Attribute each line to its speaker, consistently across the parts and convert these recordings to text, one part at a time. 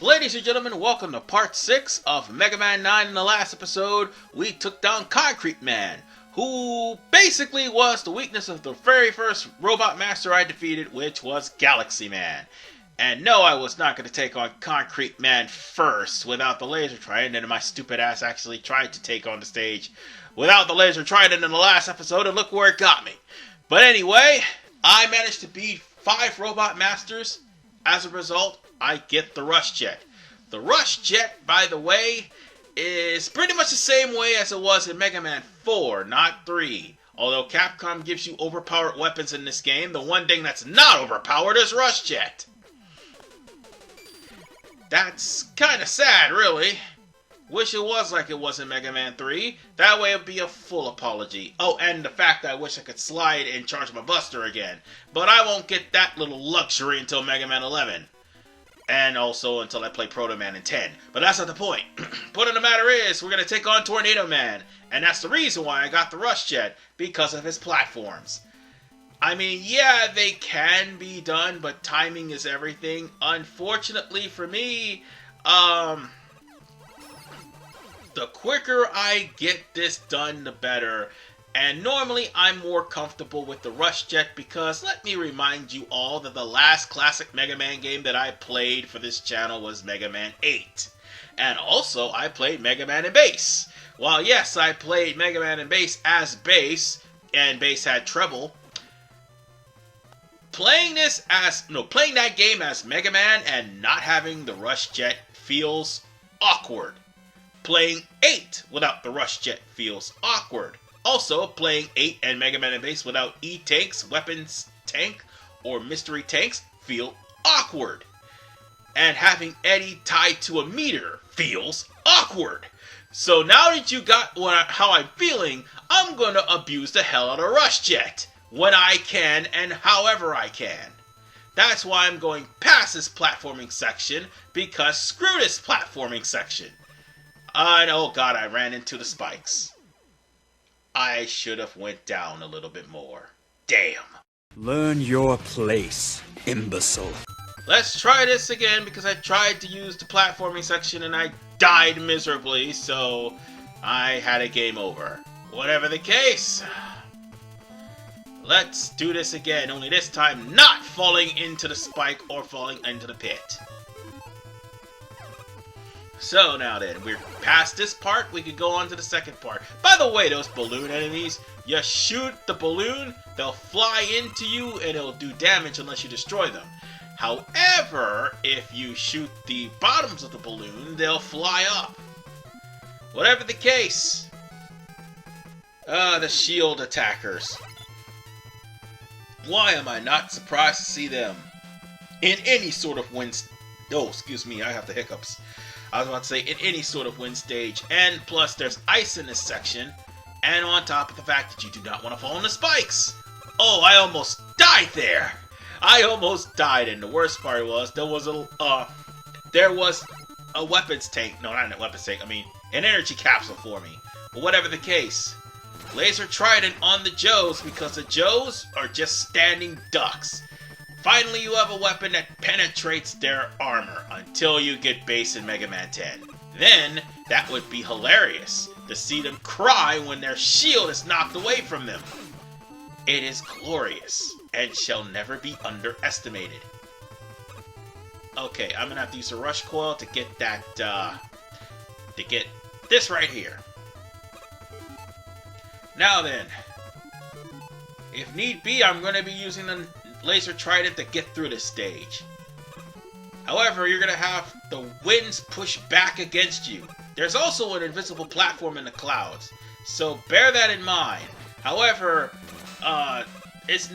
Speaker 1: Ladies and gentlemen, welcome to part 6 of Mega Man 9. In the last episode, we took down Concrete Man, who basically was the weakness of the very first robot master I defeated, which was Galaxy Man. And no, I was not going to take on Concrete Man first without the laser trident, and my stupid ass actually tried to take on the stage without the laser trident in the last episode, and look where it got me. But anyway, I managed to beat 5 robot masters. As a result, I get the Rush Jet. The Rush Jet, by the way, is pretty much the same way as it was in Mega Man 4, not 3. Although Capcom gives you overpowered weapons in this game, the one thing that's not overpowered is Rush Jet. That's kinda sad, really. Wish it was like it was in Mega Man 3. That way it'd be a full apology. Oh, and the fact that I wish I could slide and charge my Buster again. But I won't get that little luxury until Mega Man 11. And also until I play Proto Man in 10. But that's not the point. Point of the matter is, we're going to take on Tornado Man. And that's the reason why I got the Rush Jet. Because of his platforms. I mean, yeah, they can be done, but timing is everything. Unfortunately for me, the quicker I get this done, the better. And normally I'm more comfortable with the Rush Jet because let me remind you all that the last classic Mega Man game that I played for this channel was Mega Man 8. And also I played Mega Man in Bass. While yes, I played Mega Man in Bass as Bass, and Bass had treble, playing that game as Mega Man and not having the Rush Jet feels awkward. Playing 8 without the Rush Jet feels awkward. Also, playing 8 and Mega Man and Bass without E-Tanks, Weapons Tank, or Mystery Tanks feel awkward. And having Eddie tied to a meter feels awkward. So now that you got how I'm feeling, I'm gonna abuse the hell out of Rush Jet when I can and however I can. That's why I'm going past this platforming section, because screw this platforming section. And oh god, I ran into the spikes. I should have went down a little bit more. Damn.
Speaker 2: Learn your place, imbecile.
Speaker 1: Let's try this again, because I tried to use the platforming section and I died miserably, so I had a game over. Whatever the case, let's do this again, only this time not falling into the spike or falling into the pit. So now then, we're past this part, we can go on to the second part. By the way, those balloon enemies, you shoot the balloon, they'll fly into you and it'll do damage unless you destroy them. However, if you shoot the bottoms of the balloon, they'll fly up. Whatever the case. The shield attackers. Why am I not surprised to see them in any sort of wind... Oh, excuse me, I have the hiccups. I was about to say, in any sort of wind stage, and plus there's ice in this section, and on top of the fact that you do not want to fall in the spikes. Oh, I almost died there! I almost died, and the worst part was, there was a weapons tank, no, not a weapons tank, I mean, an energy capsule for me. But whatever the case, laser trident on the Joes, because the Joes are just standing ducks. Finally, you have a weapon that penetrates their armor until you get Bass in Mega Man 10. Then, that would be hilarious to see them cry when their shield is knocked away from them. It is glorious and shall never be underestimated. Okay, I'm gonna have to use a rush coil to get that, to get this right here. Now then, if need be, I'm gonna be using the laser trident to get through this stage. However, you're gonna have the winds push back against you. There's also an invisible platform in the clouds, so bear that in mind. However, it's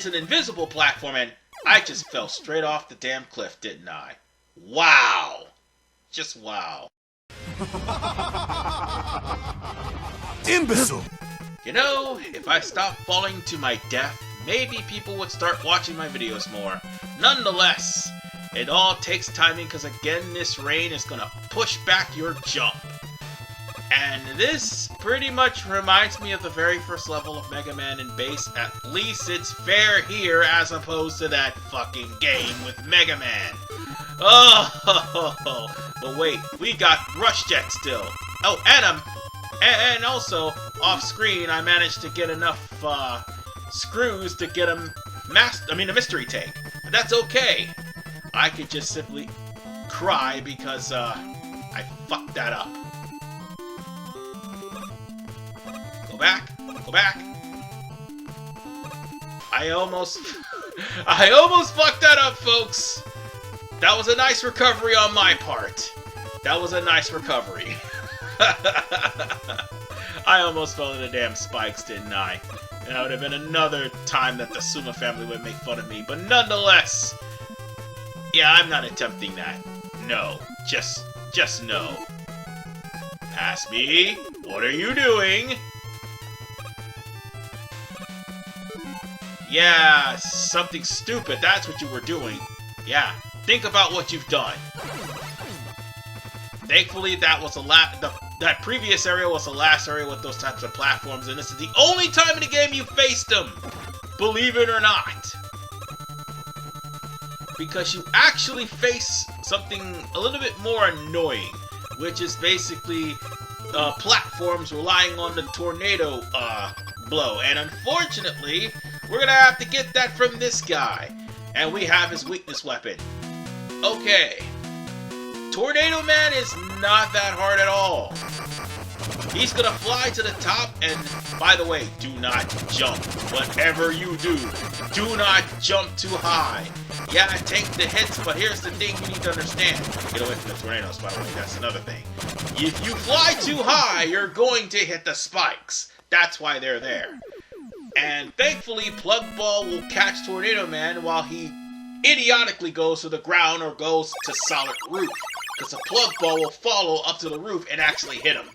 Speaker 1: an invisible platform, and I just fell straight off the damn cliff, didn't I? Wow! Just wow.
Speaker 2: Imbecile!
Speaker 1: You know, if I stopped falling to my death, maybe people would start watching my videos more. Nonetheless, it all takes timing because again this rain is gonna push back your jump. And this pretty much reminds me of the very first level of Mega Man in Bass. At least it's fair here as opposed to that fucking game with Mega Man. Oh, but wait, we got Rush Jet still. Oh, and also off screen, I managed to get enough screws to get a mystery tank. But that's okay. I could just simply cry because I fucked that up. Go back. Go back. I almost fucked that up, folks. That was a nice recovery on my part. That was a nice recovery. I almost fell in the damn spikes, didn't I? And that would have been another time that the Suma family would make fun of me. But nonetheless, yeah, I'm not attempting that. No. Just no. Ask me, what are you doing? Yeah, something stupid. That's what you were doing. Yeah, think about what you've done. Thankfully, that was that previous area was the last area with those types of platforms, and this is the only time in the game you faced them. Believe it or not. Because you actually face something a little bit more annoying, which is basically platforms relying on the tornado blow. And unfortunately, we're gonna have to get that from this guy. And we have his weakness weapon. Okay. Tornado Man is not that hard at all. He's gonna fly to the top, and by the way, do not jump. Whatever you do not jump too high. Yeah, take the hits, but here's the thing you need to understand. Get away from the tornadoes, by the way, that's another thing. If you fly too high, you're going to hit the spikes. That's why they're there. And thankfully, Plug Ball will catch Tornado Man while he idiotically goes to the ground or goes to solid roof. Because a Plug Ball will follow up to the roof and actually hit him.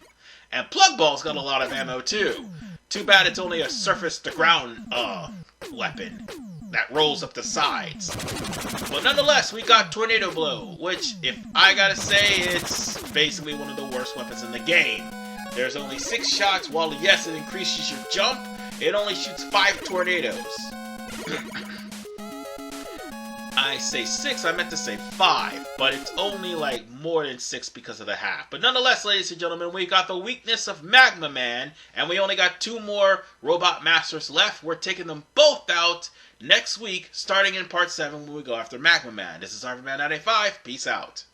Speaker 1: And Plug Ball's got a lot of ammo too. Too bad it's only a surface-to-ground weapon that rolls up the sides. But nonetheless, we got Tornado Blow, which, if I gotta say, it's basically one of the worst weapons in the game. There's only 6 shots, while yes, it increases your jump, it only shoots 5 tornadoes. I say 6, I meant to say 5, but it's only like more than 6 because of the half. But nonetheless, ladies and gentlemen, we got the weakness of Magma Man, and we only got 2 more Robot Masters left. We're taking them both out next week, starting in Part 7 when we go after Magma Man. This is Arthur Man 985. Peace out.